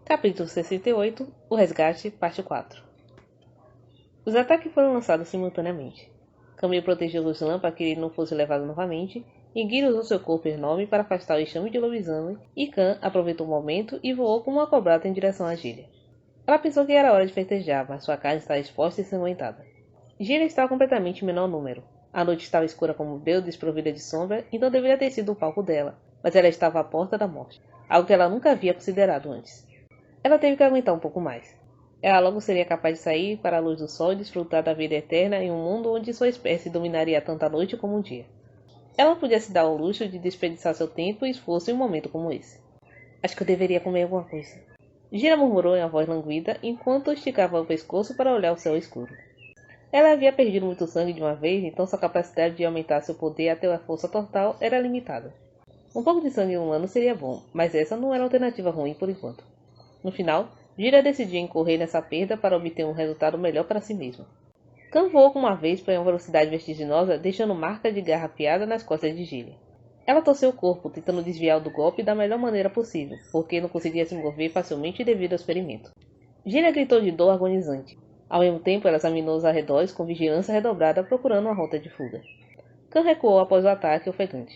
Capítulo 68 O Resgate, Parte 4. Os ataques foram lançados simultaneamente. Camille protegeu Ruslan para que ele não fosse levado novamente, e Gil usou seu corpo enorme para afastar o enxame de lobisomem, e Khan aproveitou o momento e voou como uma cobrata em direção a Gillian. Ela pensou que era hora de festejar, mas sua carne estava exposta e ensanguentada. Gillian estava completamente em menor número. A noite estava escura como um breu desprovida de sombra, então deveria ter sido o palco dela, mas ela estava à porta da morte, algo que ela nunca havia considerado antes. Ela teve que aguentar um pouco mais. Ela logo seria capaz de sair para a luz do sol e desfrutar da vida eterna em um mundo onde sua espécie dominaria tanto a noite como o dia. Ela não podia se dar ao luxo de desperdiçar seu tempo e esforço em um momento como esse. Acho que eu deveria comer alguma coisa. Gira murmurou em uma voz languida enquanto esticava o pescoço para olhar o céu escuro. Ela havia perdido muito sangue de uma vez, então sua capacidade de aumentar seu poder até a força total era limitada. Um pouco de sangue humano seria bom, mas essa não era uma alternativa ruim por enquanto. No final, Gira decidiu incorrer nessa perda para obter um resultado melhor para si mesma. Khan voou com uma vespa em uma velocidade vertiginosa, deixando marca de garra afiada nas costas de Gillian. Ela torceu o corpo, tentando desviar do golpe da melhor maneira possível, porque não conseguia se mover facilmente devido aos ferimentos. Gillian gritou de dor agonizante. Ao mesmo tempo, ela examinou os arredores com vigilância redobrada, procurando uma rota de fuga. Khan recuou após o ataque ofegante.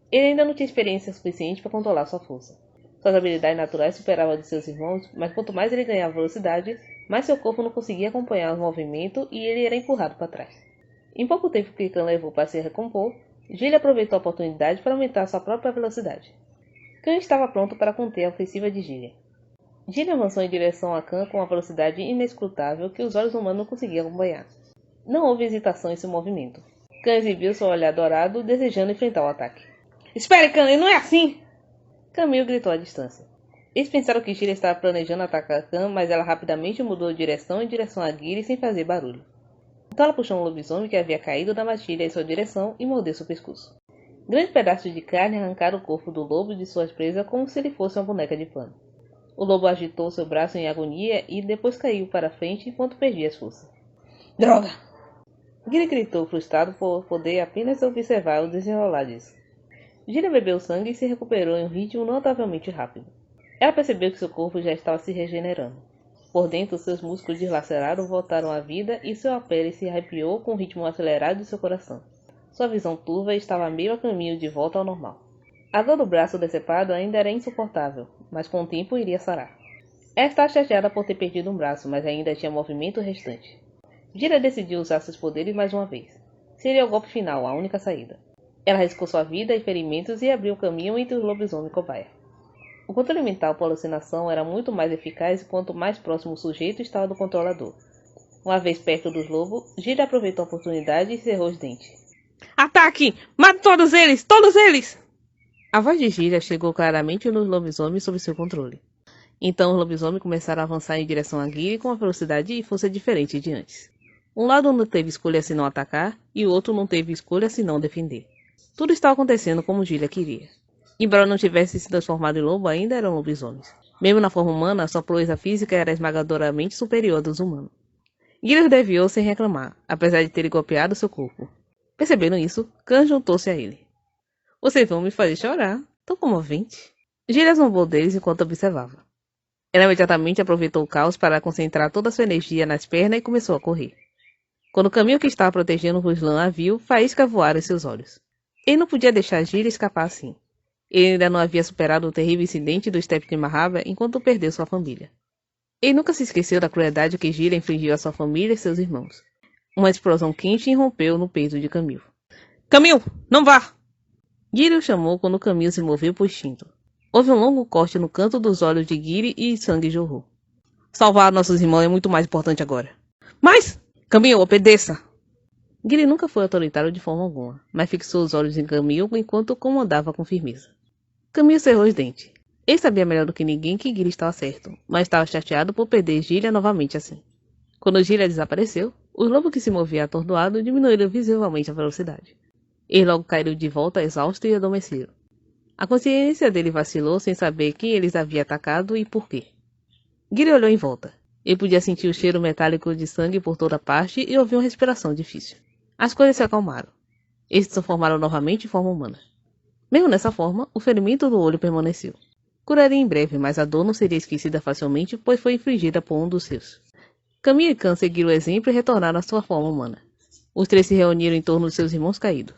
Ele ainda não tinha experiência suficiente para controlar sua força. Suas habilidades naturais superavam a de seus irmãos, mas quanto mais ele ganhava velocidade, mais seu corpo não conseguia acompanhar o movimento e ele era empurrado para trás. Em pouco tempo que Khan levou para se recompor, Gillian aproveitou a oportunidade para aumentar sua própria velocidade. Khan estava pronto para conter a ofensiva de Gillian. Gillian avançou em direção a Khan com uma velocidade inescrutável que os olhos humanos não conseguiam acompanhar. Não houve hesitação em seu movimento. Khan exibiu seu olhar dourado, desejando enfrentar o ataque. "Espere, Khan, não é assim!" Camille gritou à distância. Eles pensaram que Gillian estava planejando atacar Khan, mas ela rapidamente mudou de direção em direção a Gillian sem fazer barulho. Então ela puxou um lobisomem que havia caído da matilha em sua direção e mordeu seu pescoço. Grandes pedaços de carne arrancaram o corpo do lobo de sua presa como se ele fosse uma boneca de pano. O lobo agitou seu braço em agonia e depois caiu para frente enquanto perdia as forças. "Droga!" Gillian gritou, frustrado por poder apenas observar o desenrolar disso. Gillian bebeu sangue e se recuperou em um ritmo notavelmente rápido. Ela percebeu que seu corpo já estava se regenerando. Por dentro, seus músculos dilacerados voltaram à vida e sua pele se arrepiou com o ritmo acelerado de seu coração. Sua visão turva estava meio a caminho de volta ao normal. A dor do braço decepado ainda era insuportável, mas com o tempo iria sarar. Ela estava chateada por ter perdido um braço, mas ainda tinha movimento restante. Gillian decidiu usar seus poderes mais uma vez. Seria o golpe final, a única saída. Ela arriscou sua vida e ferimentos e abriu o caminho entre os lobisomens e cobaia. O controle mental por alucinação era muito mais eficaz quanto mais próximo o sujeito estava do controlador. Uma vez perto dos lobos, Gillian aproveitou a oportunidade e cerrou os dentes. "Ataque! Mate todos eles! Todos eles!" A voz de Gillian chegou claramente nos lobisomens sob seu controle. Então os lobisomens começaram a avançar em direção a Gillian com uma velocidade e força diferente de antes. Um lado não teve escolha senão atacar, e o outro não teve escolha senão defender. Tudo estava acontecendo como Gillian queria. Embora não tivesse se transformado em lobo, ainda eram lobisomens. Mesmo na forma humana, sua proeza física era esmagadoramente superior à dos humanos. Gillian desviou sem reclamar, apesar de ter golpeado seu corpo. Percebendo isso, Khan juntou-se a ele. "Vocês vão me fazer chorar. Tão comovente." Gillian zombou deles enquanto observava. Ela imediatamente aproveitou o caos para concentrar toda sua energia nas pernas e começou a correr. Quando o caminho que estava protegendo Ruslan a viu, faíscas voaram em seus olhos. Ele não podia deixar Gillian escapar assim. Ele ainda não havia superado o terrível incidente do Steppe de Mahaba enquanto perdeu sua família. Ele nunca se esqueceu da crueldade que Gillian infligiu à sua família e seus irmãos. Uma explosão quente irrompeu no peito de Camille. "Camille, não vá!" Gillian o chamou quando Camille se moveu por instinto. Houve um longo corte no canto dos olhos de Gillian e sangue jorrou. "Salvar nossos irmãos é muito mais importante agora." "Mas, Camille, obedeça!" Gillian nunca foi autoritário de forma alguma, mas fixou os olhos em Camille enquanto comandava com firmeza. Camille cerrou os dentes. Ele sabia melhor do que ninguém que Gillian estava certo, mas estava chateado por perder Gillian novamente assim. Quando Gillian desapareceu, os lobos que se moviam atordoados diminuíram visivelmente a velocidade. Eles logo caíram de volta exaustos e adormeceram. A consciência dele vacilou sem saber quem eles havia atacado e por quê. Gillian olhou em volta. Ele podia sentir o cheiro metálico de sangue por toda parte e ouvir uma respiração difícil. As coisas se acalmaram. Eles se transformaram novamente em forma humana. Mesmo nessa forma, o ferimento do olho permaneceu. Curaria em breve, mas a dor não seria esquecida facilmente, pois foi infligida por um dos seus. Camille e Khan seguiram o exemplo e retornaram à sua forma humana. Os três se reuniram em torno de seus irmãos caídos.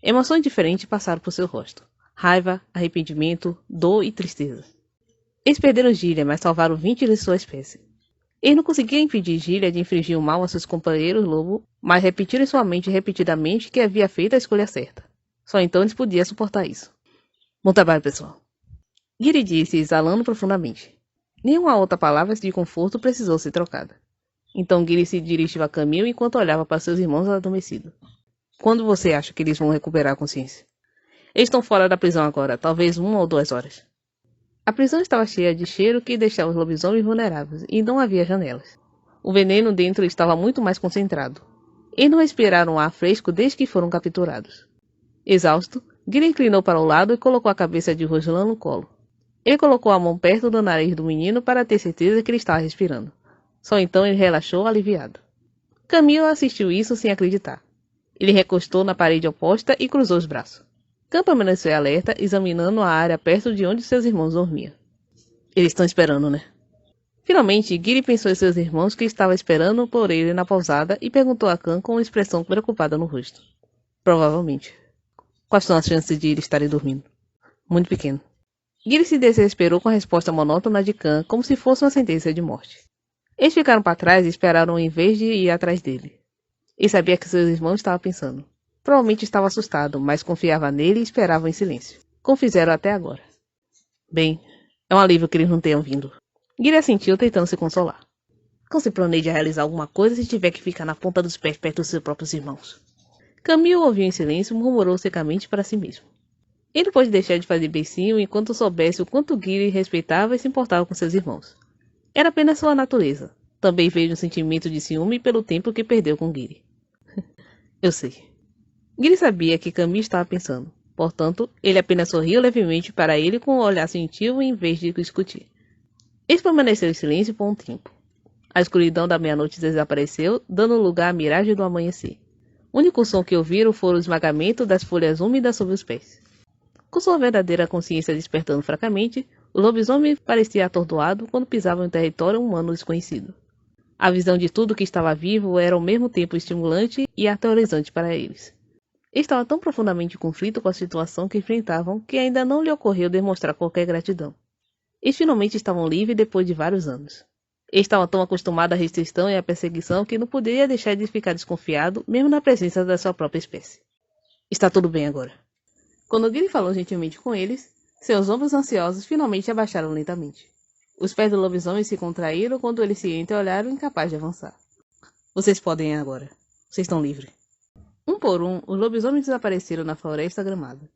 Emoções diferentes passaram por seu rosto. Raiva, arrependimento, dor e tristeza. Eles perderam Gillian, mas salvaram 20 de sua espécie. Eles não conseguiam impedir Gillian de infligir o mal a seus companheiros lobo, mas repetiram em sua mente repetidamente que havia feito a escolha certa. Só então eles podiam suportar isso. Bom trabalho, pessoal. Giri disse, exalando profundamente. Nenhuma outra palavra de conforto precisou ser trocada. Então Giri se dirigiu a Camille enquanto olhava para seus irmãos adormecidos. Quando você acha que eles vão recuperar a consciência? Eles estão fora da prisão agora, talvez 1 ou 2 horas. A prisão estava cheia de cheiro que deixava os lobisomens vulneráveis, e não havia janelas. O veneno dentro estava muito mais concentrado. Eles não respiraram ar fresco desde que foram capturados. Exausto, Giri inclinou para o lado e colocou a cabeça de Ruslan no colo. Ele colocou a mão perto do nariz do menino para ter certeza que ele estava respirando. Só então ele relaxou aliviado. Camille assistiu isso sem acreditar. Ele recostou na parede oposta e cruzou os braços. Khan permaneceu alerta, examinando a área perto de onde seus irmãos dormiam. Eles estão esperando, né? Finalmente, Giri pensou em seus irmãos que estavam esperando por ele na pousada e perguntou a Khan com uma expressão preocupada no rosto. Provavelmente. Quais são as chances de eles estarem dormindo? Muito pequeno. Giri se desesperou com a resposta monótona de Khan, como se fosse uma sentença de morte. Eles ficaram para trás e esperaram em vez de ir atrás dele. Ele sabia que seus irmãos estavam pensando. Provavelmente estava assustado, mas confiava nele e esperava em silêncio. Como fizeram até agora. Bem, é um alívio que eles não tenham vindo. Giri assentiu, tentando se consolar. Não se planeja realizar alguma coisa se tiver que ficar na ponta dos pés perto dos seus próprios irmãos. Camille ouviu em silêncio e murmurou secamente para si mesmo. Ele pôde deixar de fazer beicinho enquanto soubesse o quanto Giri respeitava e se importava com seus irmãos. Era apenas sua natureza. Também veio um sentimento de ciúme pelo tempo que perdeu com Giri. Eu sei. Giri sabia que Camille estava pensando. Portanto, ele apenas sorriu levemente para ele com um olhar sentido em vez de discutir. Eles permaneceram em silêncio por um tempo. A escuridão da meia-noite desapareceu, dando lugar à miragem do amanhecer. O único som que ouviram foi o esmagamento das folhas úmidas sob os pés. Com sua verdadeira consciência despertando fracamente, o lobisomem parecia atordoado quando pisava em um território humano desconhecido. A visão de tudo que estava vivo era ao mesmo tempo estimulante e aterrorizante para eles. Ele estava tão profundamente em conflito com a situação que enfrentavam que ainda não lhe ocorreu demonstrar qualquer gratidão. Eles finalmente estavam livres depois de vários anos. Ele estava tão acostumado à restrição e à perseguição que não poderia deixar de ficar desconfiado, mesmo na presença da sua própria espécie. Está tudo bem agora. Quando Giri falou gentilmente com eles, seus ombros ansiosos finalmente abaixaram lentamente. Os pés do lobisomem se contraíram quando eles se entreolharam incapazes de avançar. Vocês podem ir agora. Vocês estão livres. Um por um, os lobisomens desapareceram na floresta gramada.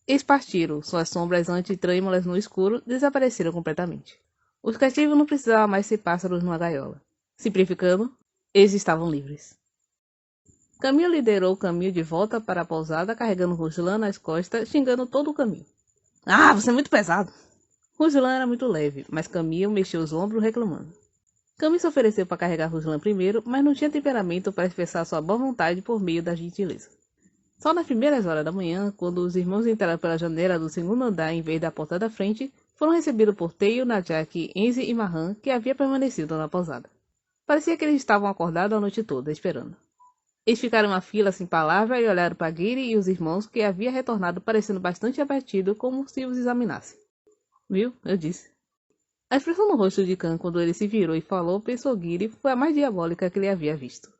Eles partiram, suas sombras antitrêmulas no escuro desapareceram completamente. Os cativos não precisavam mais ser pássaros numa gaiola. Simplificando, eles estavam livres. Camille liderou Camille de volta para a pousada, carregando Ruslan nas costas, xingando todo o caminho. Ah, você é muito pesado! Ruslan era muito leve, mas Camille mexeu os ombros reclamando. Camille se ofereceu para carregar Ruslan primeiro, mas não tinha temperamento para expressar sua boa vontade por meio da gentileza. Só nas primeiras horas da manhã, quando os irmãos entraram pela janela do segundo andar em vez da porta da frente, foram recebidos por Teio, Najak, Enzi e Mahan, que havia permanecido na pousada. Parecia que eles estavam acordados a noite toda, esperando. Eles ficaram em uma fila sem palavra e olharam para Giri e os irmãos, que havia retornado parecendo bastante abatido, como se os examinasse. Viu? Eu disse. A expressão no rosto de Khan quando ele se virou e falou, pensou Giri, foi a mais diabólica que ele havia visto.